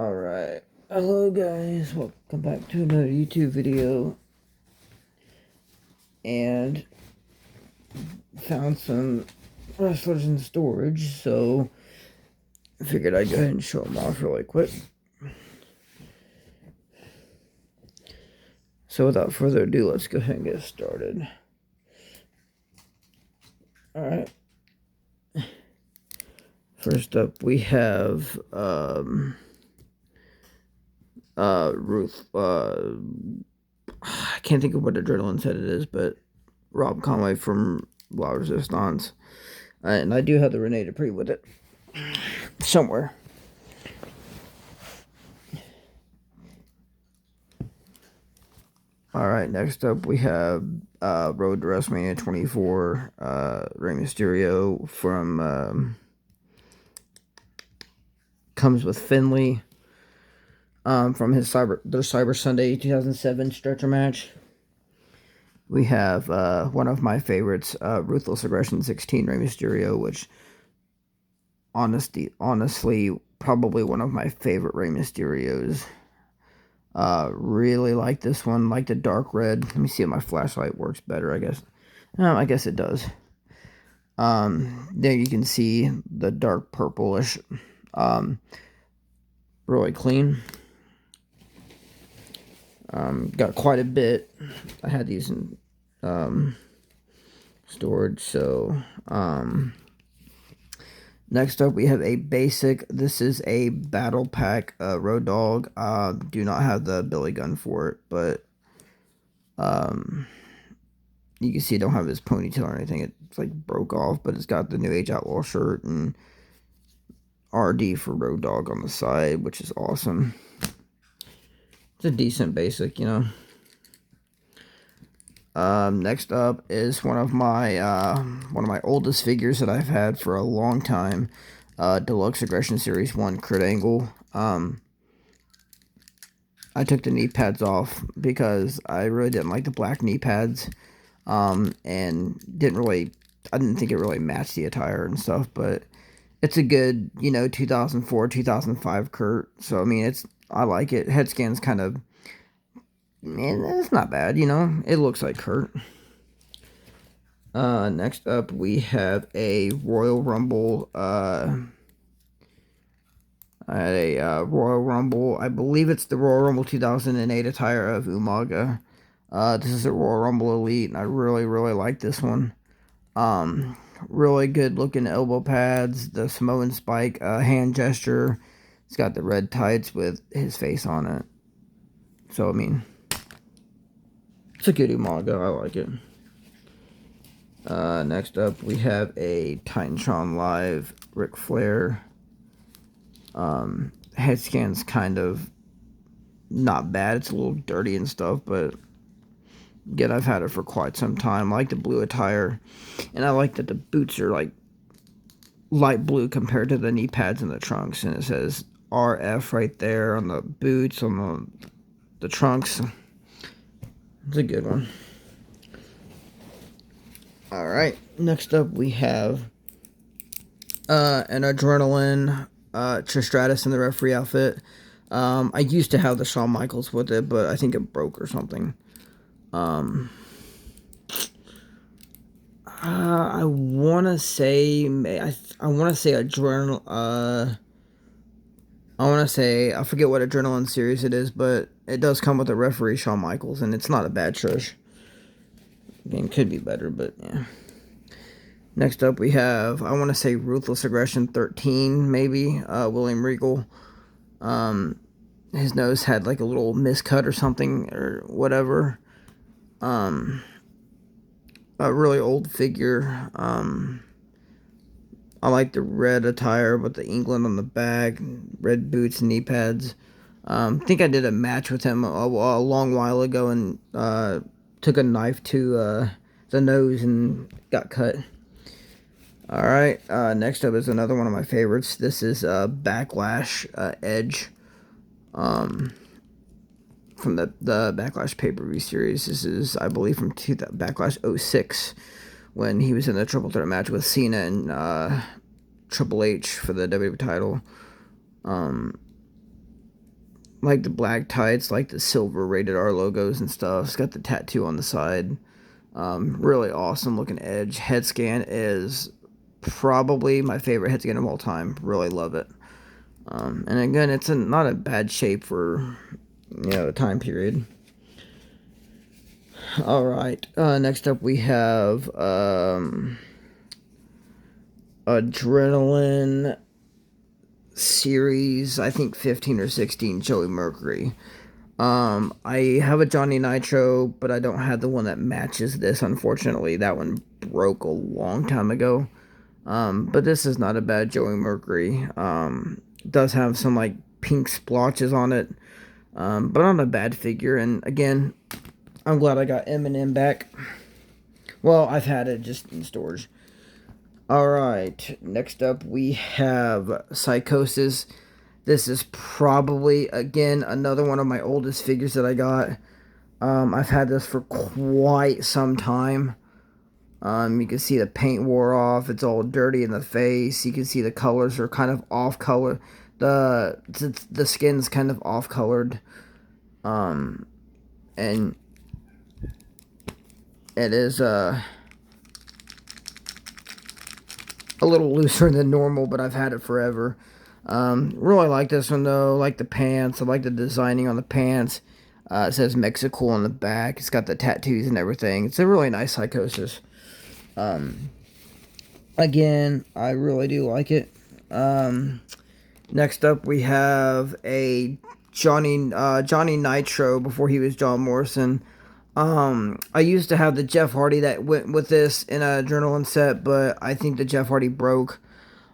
Alright, hello guys, welcome back to another YouTube video, and found some wrestlers in storage, so I figured I'd go ahead and show them off really quick. So without further ado, let's go ahead and get started. Alright, first up we have Ruth, I can't think of what Adrenaline said it is, but Rob Conway from La Resistance. And I do have the Renee Dupree with it somewhere. Alright, next up we have Road to WrestleMania 24, Rey Mysterio from comes with Finley from his Cyber Sunday 2007 stretcher match. We have one of my favorites, Ruthless Aggression 16, Rey Mysterio, which honestly, probably one of my favorite Rey Mysterios. Really like this one, like the dark red. Let me see if my flashlight works better, I guess. I guess it does. There you can see the dark purplish. Really clean. Got quite a bit. I had these in storage, so next up we have a basic. This is a battle pack Road Dogg. Do not have the Billy Gunn for it, but you can see I don't have his ponytail or anything. It's like broke off, but it's got the New Age Outlaw shirt and RD for Road Dogg on the side, which is awesome. It's a decent basic, you know. Next up is one of my oldest figures that I've had for a long time. Deluxe Aggression Series 1 Kurt Angle. I took the knee pads off because I really didn't like the black knee pads. And I didn't think it really matched the attire and stuff, but it's a good, 2004, 2005 Kurt. So, I mean, I like it. Head scan's kind of, it's not bad, It looks like Kurt. Next up, we have a Royal Rumble, Royal Rumble. I believe it's the Royal Rumble 2008 attire of Umaga. This is a Royal Rumble Elite, and I really, really like this one. Really good looking elbow pads, the Samoan Spike hand gesture. It's got the red tights with his face on it. So, I mean, it's a good Umaga. I like it. Next up, we have a Titantron Live Ric Flair. Head scan's kind of not bad. It's a little dirty and stuff, but again, I've had it for quite some time. I like the blue attire, and I like that the boots are like light blue compared to the knee pads and the trunks, and it says RF right there on the boots, on the trunks. It's a good one. Alright, next up we have an Adrenaline Trish Stratus in the referee outfit. I used to have the Shawn Michaels with it, but I think it broke or something. I want to say Adrenaline. I forget what Adrenaline series it is, but it does come with a referee Shawn Michaels, and it's not a bad Trish. I mean, it could be better, but yeah. Next up, we have, I want to say Ruthless Aggression 13, maybe, William Regal. His nose had like a little miscut or something, or whatever. A really old figure. I like the red attire with the England on the back, red boots and knee pads. I think I did a match with him a long while ago, and took a knife to the nose and got cut. Alright, next up is another one of my favorites. This is Backlash Edge from the Backlash pay-per-view series. This is, I believe, from Backlash 06, when he was in the triple threat match with Cena and Triple H for the WWE title. Like the black tights, like the silver rated R logos and stuff. It's got the tattoo on the side. Really awesome looking Edge. Head scan is probably my favorite head scan of all time. Really love it. And again, it's not a bad shape for, the time period. All right. Next up, we have Adrenaline Series, I think 15 or 16, Joey Mercury. I have a Johnny Nitro, but I don't have the one that matches this, unfortunately. That one broke a long time ago. But this is not a bad Joey Mercury. Does have some, like, pink splotches on it. But not a bad figure. And, again, I'm glad I got Eminem back. Well, I've had it just in storage. Alright, next up we have Psychosis. This is probably, again, another one of my oldest figures that I got. I've had this for quite some time. You can see the paint wore off. It's all dirty in the face. You can see the colors are kind of off color. The skin's kind of off colored. And it is a little looser than normal, but I've had it forever. Really like this one though. Like the pants. I like the designing on the pants. It says Mexico on the back. It's got the tattoos and everything. It's a really nice Psychosis. Again, I really do like it. Next up, we have a Johnny Nitro before he was John Morrison. I used to have the Jeff Hardy that went with this in a Adrenaline set, but I think the Jeff Hardy broke.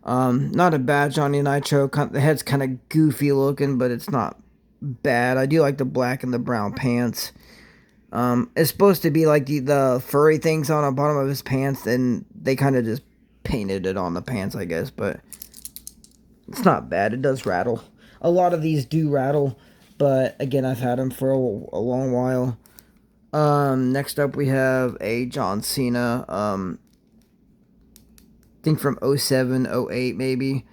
Not a bad Johnny Nitro. The head's kind of goofy looking, but it's not bad. I do like the black and the brown pants. It's supposed to be like the furry things on the bottom of his pants, and they kind of just painted it on the pants, I guess, but it's not bad. It does rattle. A lot of these do rattle, but again, I've had them for a long while. Next up we have a John Cena, I think from 07, 08 maybe.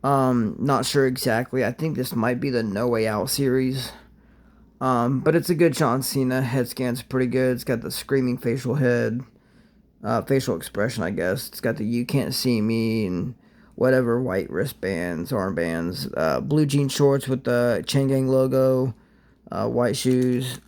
Not sure exactly. I think this might be the No Way Out series. But it's a good John Cena. Head scan's pretty good. It's got the screaming facial expression, I guess. It's got the You Can't See Me and whatever white wristbands, armbands, blue jean shorts with the Chain Gang logo, white shoes.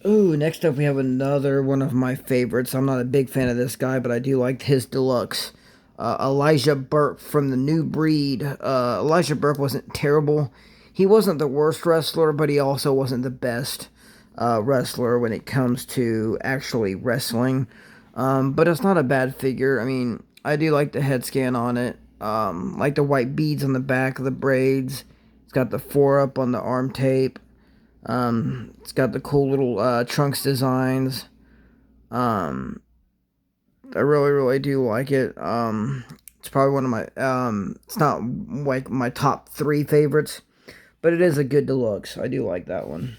Ooh, next up we have another one of my favorites. I'm not a big fan of this guy, but I do like his Deluxe. Elijah Burke from the New Breed. Elijah Burke wasn't terrible. He wasn't the worst wrestler, but he also wasn't the best wrestler when it comes to actually wrestling. But it's not a bad figure. I mean, I do like the head scan on it. Like the white beads on the back of the braids. It's got the 4-up on the arm tape. It's got the cool little trunks designs. I really, really do like it. It's probably one of my, it's not like my top 3 favorites, but it is a good Deluxe. I do like that one.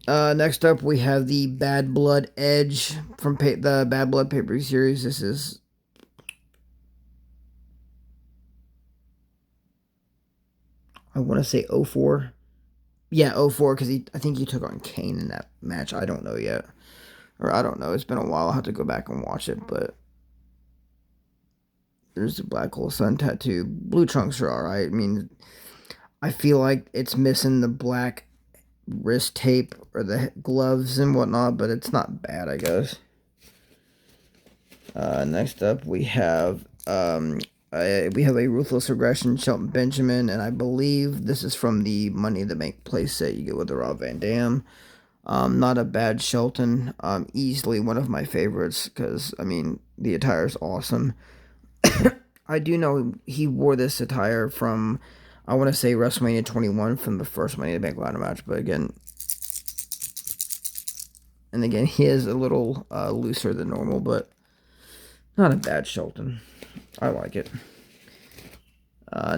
Next up, we have the Bad Blood Edge from the Bad Blood pay-per-view series. This is, I want to say 04. Yeah, 04, because I think he took on Kane in that match. I don't know yet. Or I don't know. It's been a while. I'll have to go back and watch it. But there's the Black Hole Sun tattoo. Blue trunks are alright. I mean, I feel like it's missing the black wrist tape or the gloves and whatnot, but it's not bad, I guess. Next up, we have a Ruthless Aggression Shelton Benjamin, and I believe this is from the Money in the Bank playset you get with the Rob Van Dam. Not a bad Shelton. Easily one of my favorites because, I mean, the attire is awesome. I do know he wore this attire from, I want to say, WrestleMania 21 from the first Money in the Bank ladder match, but again, he is a little looser than normal, but not a bad Shelton. I like it.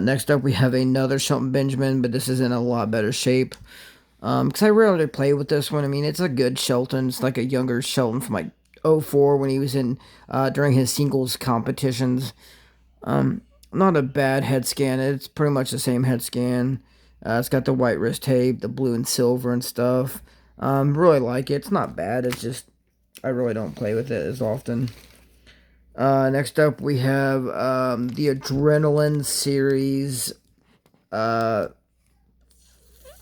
Next up, we have another Shelton Benjamin, but this is in a lot better shape. Because I rarely play with this one. I mean, it's a good Shelton. It's like a younger Shelton from like '04 when he was in during his singles competitions. Not a bad head scan. It's pretty much the same head scan. It's got the white wrist tape, the blue and silver and stuff. Really like it. It's not bad. It's just I really don't play with it as often. Next up, we have the Adrenaline Series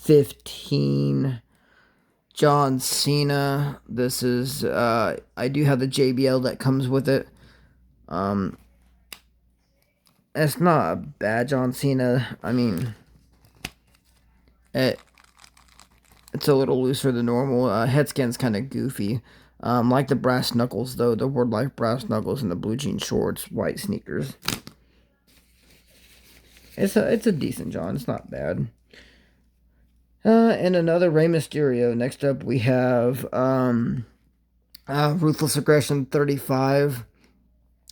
15 John Cena. This is, I do have the JBL that comes with it. It's not a bad John Cena. I mean, it's a little looser than normal. Head scan's kind of goofy. Like the brass knuckles, though. The Word Life brass knuckles and the blue jean shorts, white sneakers. It's a decent John. It's not bad. And another Rey Mysterio. Next up, we have Ruthless Aggression 35.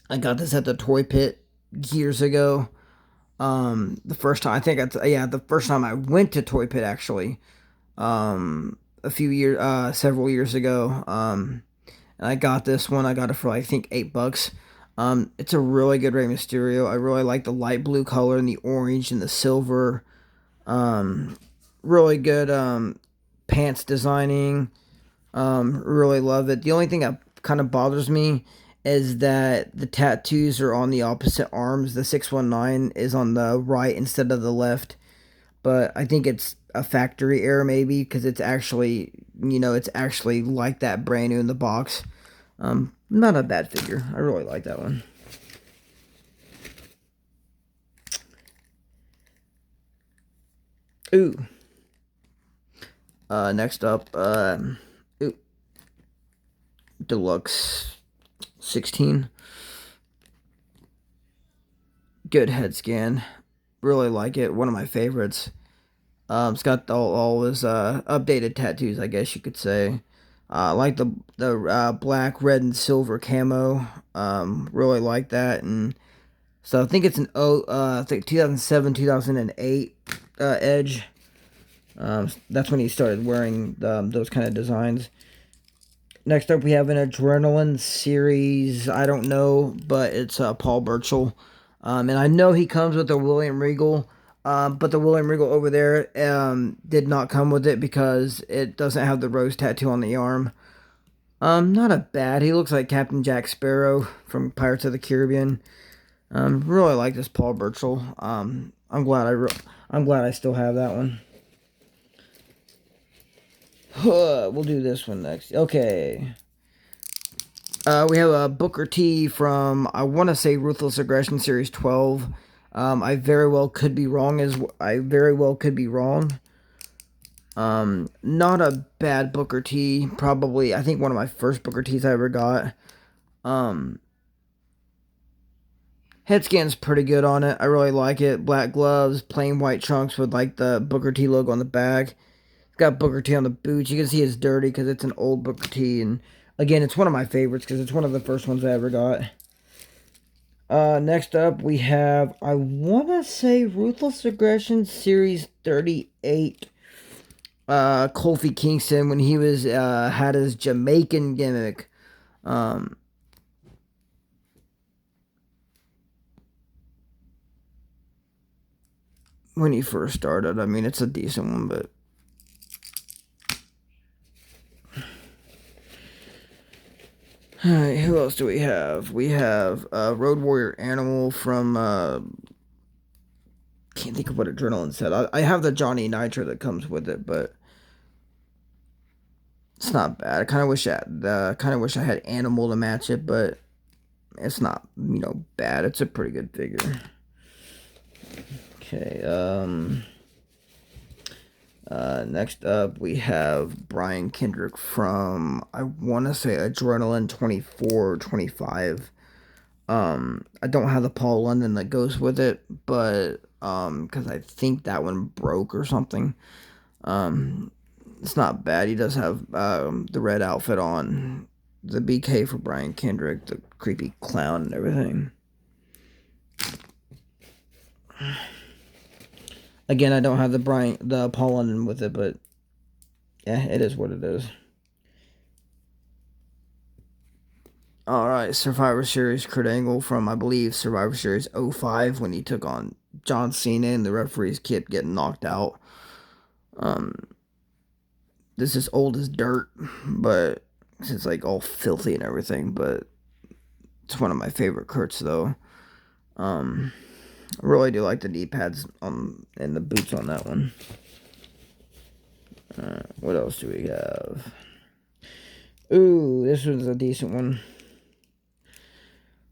I got this at the Toy Pit years ago. The first time, I think the first time I went to Toy Pit, actually. Several years ago. And I got this one. I got it for, I think, $8. It's a really good Rey Mysterio. I really like the light blue color and the orange and the silver. Really good pants designing. Really love it. The only thing that kind of bothers me is that the tattoos are on the opposite arms. The 619 is on the right instead of the left. But I think it's a factory error maybe because it's actually, it's actually like that brand new in the box. Not a bad figure. I really like that one. Ooh. Next up, Deluxe 16. Good head scan. Really like it. One of my favorites. It's got all his updated tattoos, I guess you could say. I like the black, red, and silver camo. Really like that. And so I think it's I think 2007, 2008 Edge. That's when he started wearing those kind of designs. Next up, we have an Adrenaline Series. I don't know, but it's Paul Burchill. And I know he comes with a William Regal. But the William Regal over there did not come with it because it doesn't have the rose tattoo on the arm. Not a bad. He looks like Captain Jack Sparrow from Pirates of the Caribbean. Really like this Paul Burchill. I'm glad I still have that one. We'll do this one next. Okay. We have a Booker T from, I want to say, Ruthless Aggression Series 12. I very well could be wrong. Not a bad Booker T. Probably, I think one of my first Booker T's I ever got. Head scan's pretty good on it. I really like it. Black gloves, plain white trunks with like the Booker T logo on the back. It's got Booker T on the boots. You can see it's dirty because it's an old Booker T. And again, it's one of my favorites because it's one of the first ones I ever got. Next up, we have, I want to say, Ruthless Aggression Series 38. Kofi Kingston when he was, had his Jamaican gimmick. When he first started. I mean, it's a decent one, but... Alright, who else do we have? We have Road Warrior Animal from can't think of what Adrenaline said. I have the Johnny Nitro that comes with it, but it's not bad. I kind of wish I had Animal to match it, but it's not bad. It's a pretty good figure. Okay. Next up, we have Brian Kendrick from, I want to say, Adrenaline 24 or 25. I don't have the Paul London that goes with it, but, because I think that one broke or something. It's not bad. He does have, the red outfit on. The BK for Brian Kendrick, the creepy clown and everything. Again, I don't have the Paul London with it, but yeah, it is what it is. All right, Survivor Series Kurt Angle from, I believe, Survivor Series '05 when he took on John Cena and the referees kept getting knocked out. Um, this is old as dirt, but it's like all filthy and everything. But it's one of my favorite Kurts though. Um, I really do like the knee pads on and the boots on that one. What else do we have? Ooh, this one's a decent one.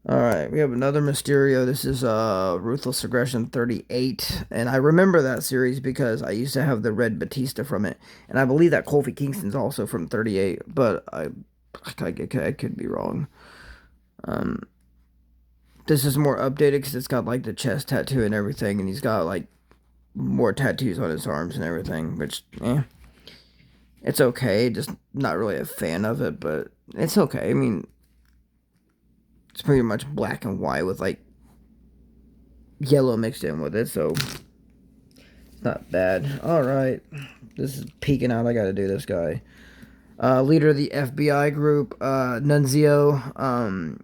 Alright, we have another Mysterio. This is Ruthless Aggression 38. And I remember that series because I used to have the red Batista from it. And I believe that Kofi Kingston's also from 38. But I could be wrong. This is more updated because it's got like the chest tattoo and everything. And he's got like more tattoos on his arms and everything. Which, it's okay. Just not really a fan of it. But it's okay. I mean, it's pretty much black and white with like yellow mixed in with it, so it's not bad. All right, this is peeking out. I got to do this guy. Leader of the FBI group, Nunzio.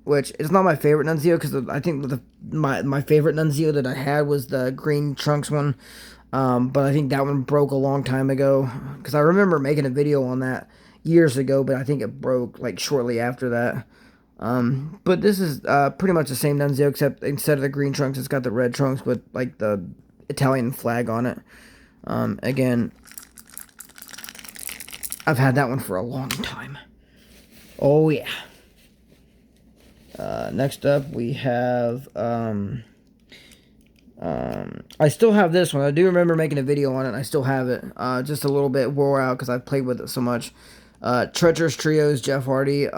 Which is not my favorite Nunzio because I think my favorite Nunzio that I had was the green trunks one. But I think that one broke a long time ago because I remember making a video on that years ago, but I think it broke like shortly after that. But this is pretty much the same Nunzio, except instead of the green trunks, it's got the red trunks with like the Italian flag on it. Again, I've had that one for a long time. Oh yeah. Next up we have I still have this one. I do remember making a video on it. And I still have it. Just a little bit wore out because I've played with it so much. Treacherous Trios, Jeff Hardy.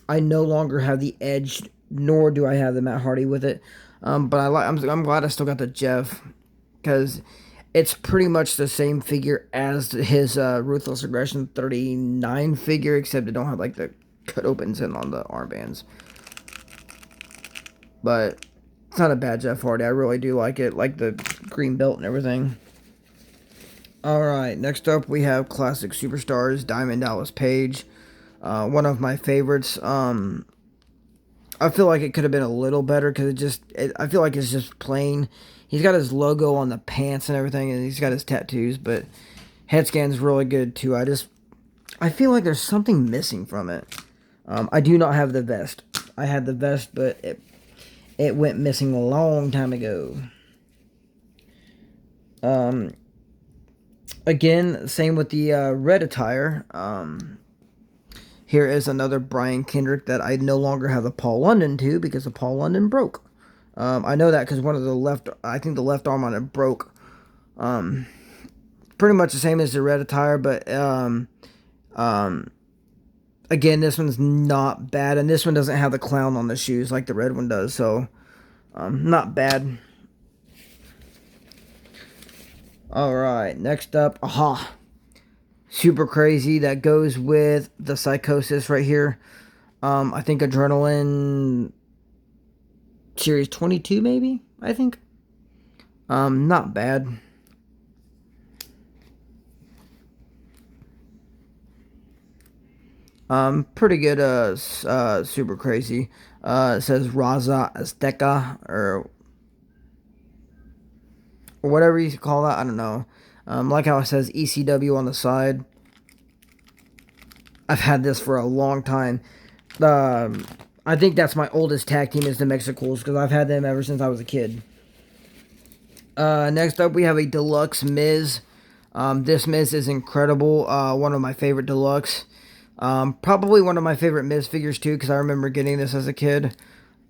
I no longer have the Edge, nor do I have the Matt Hardy with it. But I'm glad I still got the Jeff because it's pretty much the same figure as his Ruthless Aggression 39 figure, except it don't have like the cut opens in on the armbands. But it's not a bad Jeff Hardy. I really do like it, like the green belt and everything. Alright, next up we have Classic Superstars, Diamond Dallas Page. One of my favorites. I feel like it could have been a little better because I feel like it's just plain. He's got his logo on the pants and everything, and he's got his tattoos, but head scan's really good too. I feel like there's something missing from it. I do not have the vest. I had the vest, but it went missing a long time ago. Again, same with the red attire. Here is another Brian Kendrick that I no longer have the Paul London to because the Paul London broke. I know that because one of I think the left arm on it broke. Pretty much the same as the red attire, but again, this one's not bad, and this one doesn't have the clown on the shoes like the red one does, so not bad. Alright, next up, aha. Super crazy, that goes with the Psychosis right here. I think Adrenaline Series 22, maybe, I think. Not bad. Pretty good, Super Crazy. It says Raza Azteca, or whatever you call that, I don't know. Like how it says ECW on the side. I've had this for a long time. I think that's my oldest tag team is the Mexicools, because I've had them ever since I was a kid. Next up, we have a Deluxe Miz. This Miz is incredible. One of my favorite Deluxe. Probably one of my favorite Miz figures, too, because I remember getting this as a kid.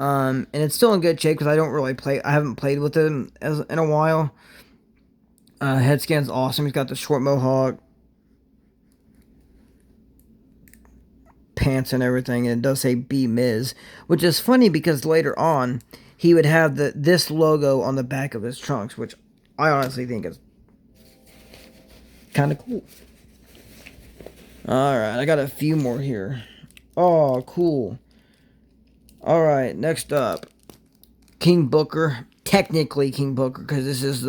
And it's still in good shape, because I haven't played with it in a while. Head scan's awesome. He's got the short mohawk, pants and everything, and it does say B Miz, which is funny because later on he would have this logo on the back of his trunks, which I honestly think is kind of cool. Alright, I got a few more here. Oh, cool. Alright, next up, King Booker. Technically King Booker, because this is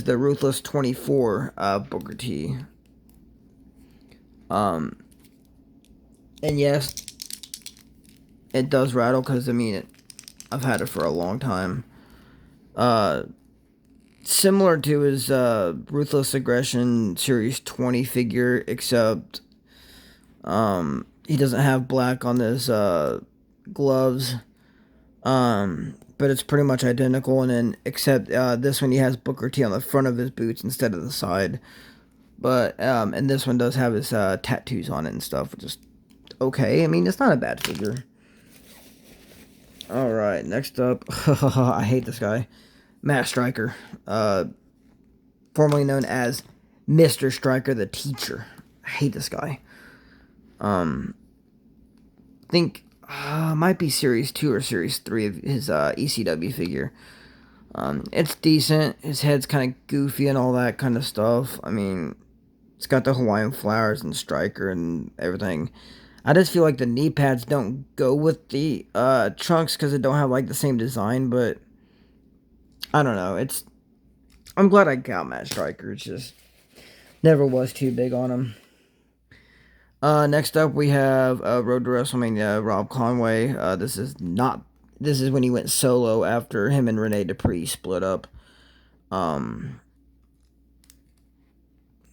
the Ruthless 24 Booker T. And yes, it does rattle because, I mean, I've had it for a long time. Uh, Similar to his Ruthless Aggression Series 20 figure, except he doesn't have black on his gloves. But it's pretty much identical, and then except this one he has Booker T on the front of his boots instead of the side. But and this one does have his tattoos on it and stuff, which is okay. I mean, it's not a bad figure. All right, next up, I hate this guy, Matt Stryker, formerly known as Mr. Stryker the Teacher. I hate this guy. Think might be Series 2 or Series 3 of his ECW figure. It's decent. His head's kind of goofy and all that kind of stuff. I mean, it's got the Hawaiian flowers and Striker and everything. I just feel like the knee pads don't go with the trunks because they don't have like the same design. But I don't know. I'm glad I got Matt Striker. It's just never was too big on him. Next up we have Road to WrestleMania, Rob Conway. This is when he went solo after him and Rene Dupree split up.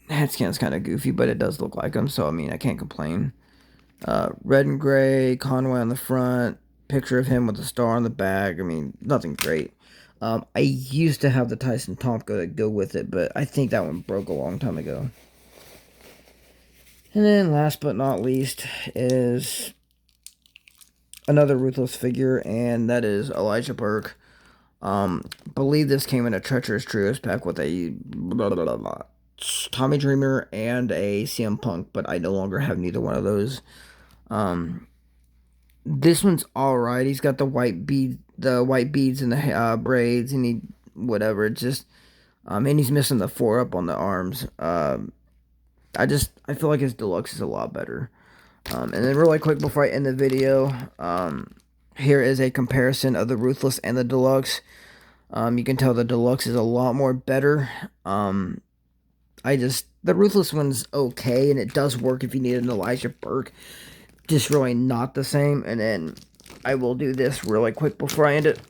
Head scan's kind of goofy, but it does look like him, so I mean I can't complain. Red and gray, Conway on the front, picture of him with a star on the back. I mean, nothing great. I used to have the Tyson Tomko to go with it, but I think that one broke a long time ago. And then last but not least is another Ruthless figure, and that is Elijah Burke. Believe this came in a Treacherous Trios pack with a blah, blah, blah, blah, Tommy Dreamer and a CM Punk, but I no longer have neither one of those. This one's alright. He's got the white beads and the braids, and he whatever. It's just, and he's missing the 4-up on the arms. I feel like his deluxe is a lot better. And then really quick before I end the video, here is a comparison of the Ruthless and the Deluxe. You can tell the Deluxe is a lot more better. The Ruthless one's okay, and it does work if you need an Elijah Burke. Just really not the same. And then I will do this really quick before I end it.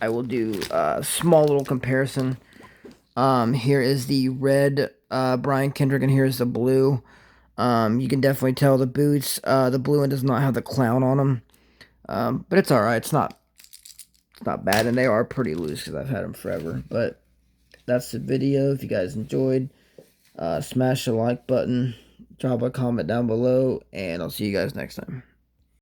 I will do a small little comparison. Here is the red Brian Kendrick, and here's the blue. You can definitely tell the boots. The blue one does not have the clown on them. But it's alright. It's not bad, and they are pretty loose because I've had them forever. But that's the video. If you guys enjoyed, smash the like button, drop a comment down below, and I'll see you guys next time.